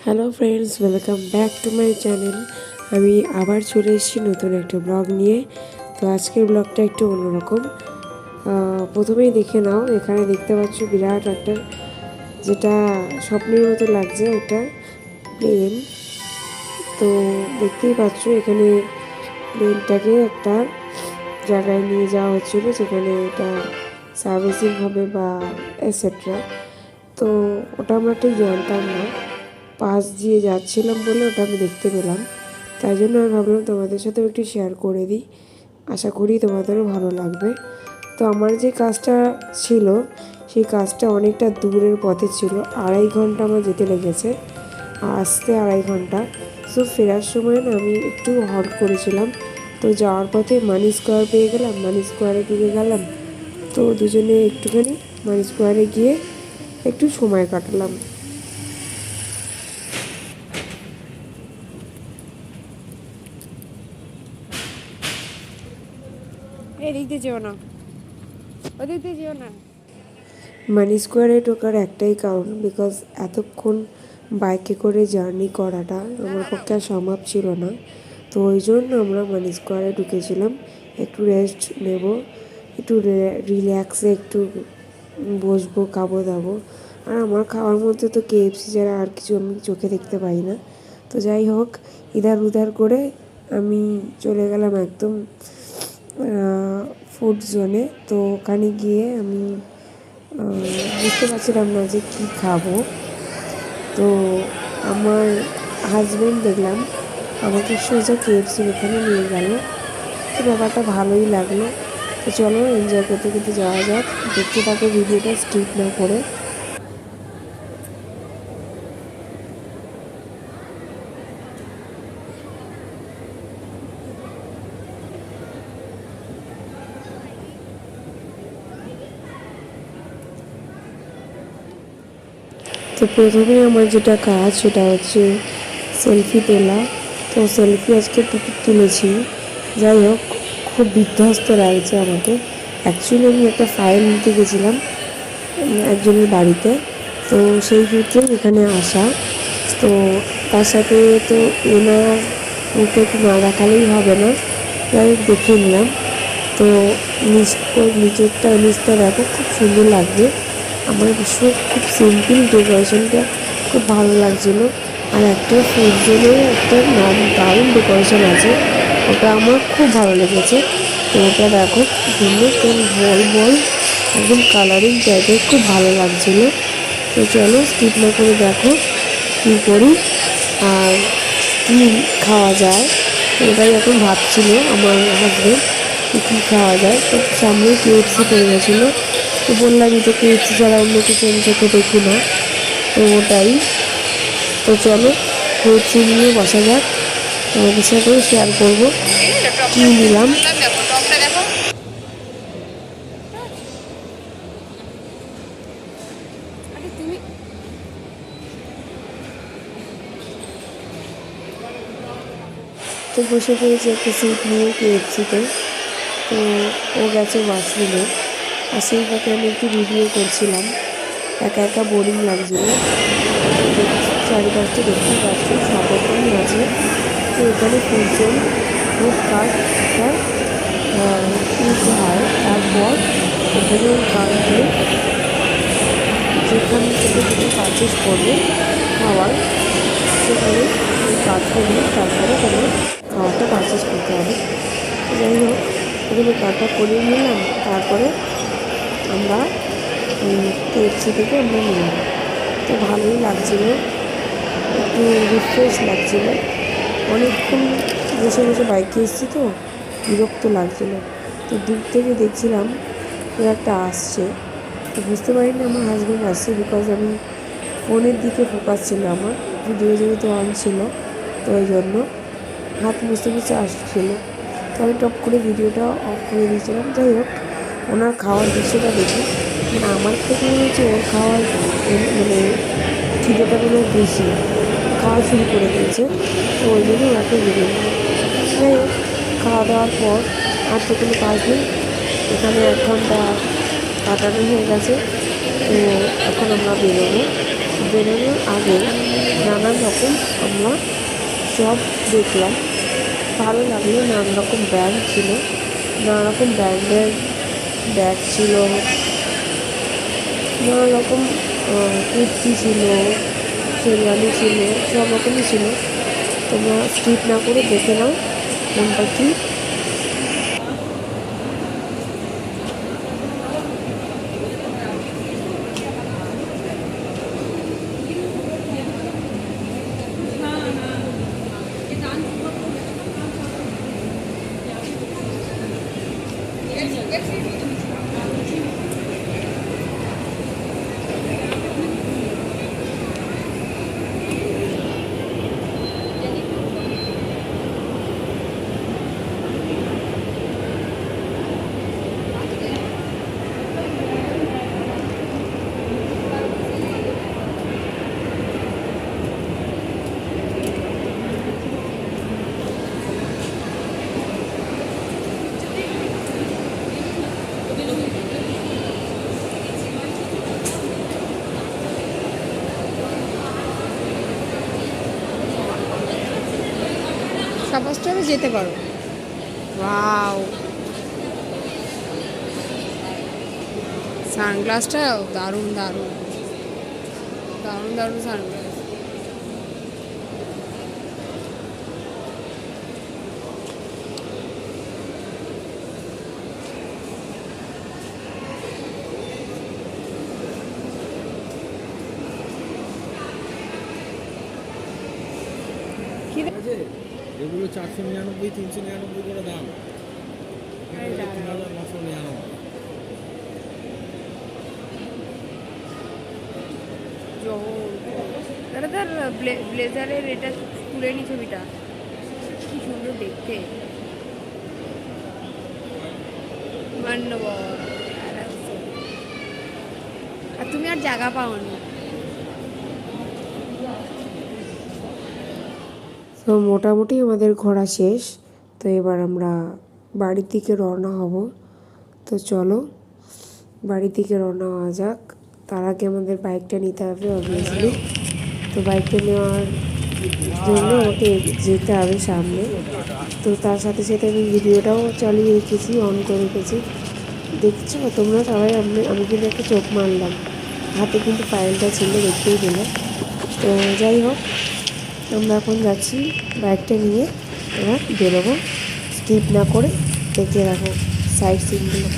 Hello friends, welcome back to my channel. আমি আবার চলে এসেছি নতুন একটা ব্লগ নিয়ে। তো আজকের ব্লগটা একটু অন্যরকম। প্রথমেই দেখে নাও, এখানে দেখতে পাচ্ছ বিরাট একটা, যেটা স্বপ্নের মতো লাগছে, এটা প্লেন। তো দেখতেই পাচ্ছ এখানে প্লেনটাকে একটা জায়গায় নিয়ে যাওয়া হচ্ছিলো, যেখানে এটা সার্ভিসিং হবে বা এটসেট্রা। তো ওটা আমরা ঠিক জানতাম না, পাশ দিয়ে যাচ্ছিলাম বলে ওটা আমি দেখতে পেলাম। তাই জন্য আমি ভাবলাম তোমাদের সাথেও একটু শেয়ার করে দিই, আশা করি তোমাদেরও ভালো লাগবে। তো আমার যে কাজটা ছিল, সেই কাজটা অনেকটা দূরের পথে ছিল, 2.5 ঘন্টা আমার যেতে লেগেছে, আসতে 2.5 ঘন্টা। সো ফেরার সময় না আমি একটু হল্ট করেছিলাম। তো যাওয়ার পথে মানি স্কোয়ার পেয়ে গেলাম, মানি স্কোয়ারে ঢুকে গেলাম। তো দুজনে একটুখানি মানি স্কোয়ারে গিয়ে একটু সময় কাটালাম। এদিক দিয়ে যেও না, ওদিক দিয়ে যেও না। মানি স্কোয়ারে ঢোকার একটাই কারণ, বিকজ এতক্ষণ বাইকে করে জার্নি করাটা আমার পক্ষে আর সম্ভব ছিল না। তো ওই জন্য আমরা মানি স্কোয়ারে ঢুকেছিলাম, একটু রেস্ট নেব, একটু রিল্যাক্সে একটু বসবো, খাবো দাবো। আর আমার খাওয়ার মধ্যে তো কেএফসি ছাড়া আর কিছু আমি চোখে দেখতে পাই না। তো যাই হোক, ইধার উধার করে আমি চলে গেলাম একদম ফুড জোনে। তো ওখানে গিয়ে আমি বুঝতে পারছিলাম না যে কী খাবো। তো আমার হাজব্যান্ড দেখলাম আমাকে সোজা কেএফসির ওখানে নিয়ে গেল। তো ব্যাপারটা ভালোই লাগলো। তো চলো এনজয় করতে করতে যাওয়া যাক, দেখতে থাকো ভিডিওটা স্কিপ না করে। তো প্রথমে আমার যেটা কাজ সেটা হচ্ছে সেলফি তোলা। তো সেলফি আজকে তুলেছি। যাই হোক, খুব বিধ্বস্ত লাগছে আমাকে। অ্যাকচুয়ালি আমি একটা ফাইল নিতে গেছিলাম একজনের বাড়িতে, তো সেই সূত্রে এখানে আসা। তো তার সাথে তো ওনার মুখে একটু না দেখালেই হবে না, যাই হোক দেখে নিলাম। তো নিচেরটা দেখো, খুব সুন্দর লাগবে। আমার ভীষণ খুব সিম্পল ডেকোরেশনটা খুব ভালো লাগছিলো। আর একটা ফুলজনের একটা দারুণ ডেকোরেশন আছে, ওটা আমার খুব ভালো লেগেছে। তো ওটা দেখো সুন্দর, কেন বল বল একদম কালারিং টাইপের, খুব ভালো লাগছিলো। তো চলো স্কিপ না করে দেখো কী করি আর কী খাওয়া যায়। তো এটাই এখন ভাবছিল আমার হাজবেন্ড কী খাওয়া যায়। তো সামনে কেএফসি পড়ে গেছিলো। তো বললামই তো কেএফসি ছাড়া অন্য কিছু আমি চোখে দেখি না, তো ওটাই। তো চলো কেএফসি নিয়ে বসা যাক, তোমাদের সাথে শেয়ার করবো কী নিলাম। তো বসে পড়েছি একটা সিট নিয়ে কেএফসিতে। তো ও গেছে ওয়াশরুমে, আর সেই ফাঁকে আমি একটু ভিডিও করছিলাম, একা একা বোরিং লাগছিলো। চারিপাশটা দেখতেই পাচ্ছি সব রকমই আছে। তো এখানে ফুলজন ফুড কার্টটা কিনতে হয়, তারপর এখানে কার্টে যেখান থেকে তুমি পারচেস করবে খাওয়ার, সেখানে ওই কার্ডটা নিয়ে তারপরে তোমার খাওয়ারটা পারচেস করতে হবে। যাই হোক, এখানে কার্ডটা করিয়ে নিলাম, তারপরে আমরা কেএফসি থেকে আমরা নিলাম। তো ভালোই লাগছিলো, একটু রিফ্রেশ লাগছিলো। অনেকক্ষণ বসে বসে বাইকে এসেছি তো বিরক্ত লাগছিলো। তো দূর থেকে দেখছিলাম কেউ একটা আসছে। তো বুঝতে পারিনি আমার হাজব্যান্ড আসছে, বিকজ আমি ফোনের দিকে ফোকাস ছিল আমার, ভিডিও যেহেতু অন ছিল, তো ওই জন্য হাত মুছতে মুছতে আসছিলো। তো আমি টপ করে ভিডিওটা অফ করে দিয়েছিলাম। যাই হোক, ওনার খাওয়ার দৃশ্যটা দেখি, মানে আমার থেকে মনে হচ্ছে ওর খাওয়ার মানে খিদেটা কোনো বেশি, খাওয়া শুরু করে দিয়েছে। তো ওই জন্য ওনাকে ভিডিও নিল। যাই হোক, খাওয়া দাওয়ার পর আর তো কোনো কাজ নেই, এখানে 1 ঘন্টা কাটানো হয়ে গেছে। তো এখন আমরা বেরোবো, বেরোনোর আগে নানান রকম আমরা সব দেখলাম, ভালো লাগলো। নানান রকম ব্র্যান্ড ছিল, নানা রকম ব্র্যান্ডের ব্যাগ ছিল, নানা রকম কুর্তি ছিল, শেরওয়ানি ছিল, সব রকমই ছিল। তোমরা স্কিপ না করে দেখে নাও কোনটা কি। সাপোজ টবে যেতে পারো। ওয়াও, সানগ্লাসটাও দারুণ দারুণ দারুণ দারুণ সানগ্লাস। এগুলো 499, 399 করে দাম। 3999। দাদা তার ব্লেজারের এটা তুলে নি ছবিটা, কি সুন্দর দেখতে। মান্যবর। আর তুমি আর জায়গা পাওনি। তো মোটামুটি আমাদের ঘোরা শেষ। তো এবার আমরা বাড়ির দিকে রওনা হব। তো চলো বাড়ির দিকে রওনা হওয়া যাক। তার আগে আমাদের বাইকটা নিতে হবে অবভিয়াসলি। তো বাইকটা নেওয়ার জন্য আমাকে যেতে হবে সামনে। তো তার সাথে সাথে আমি ভিডিওটাও চালিয়ে রেখেছি, অন করে রেখেছি। দেখছো তোমরা সবাই? আমি কিন্তু একটা চোখ মারলাম, হাতে কিন্তু ফাইলটা ছিল, দেখতেই পেলে। তো যাই হোক, আমরা এখন যাচ্ছি বাইকটা নিয়ে, এবার বেরোবো। স্কিপ না করে দেখে রাখো সাইড সিনগুলো।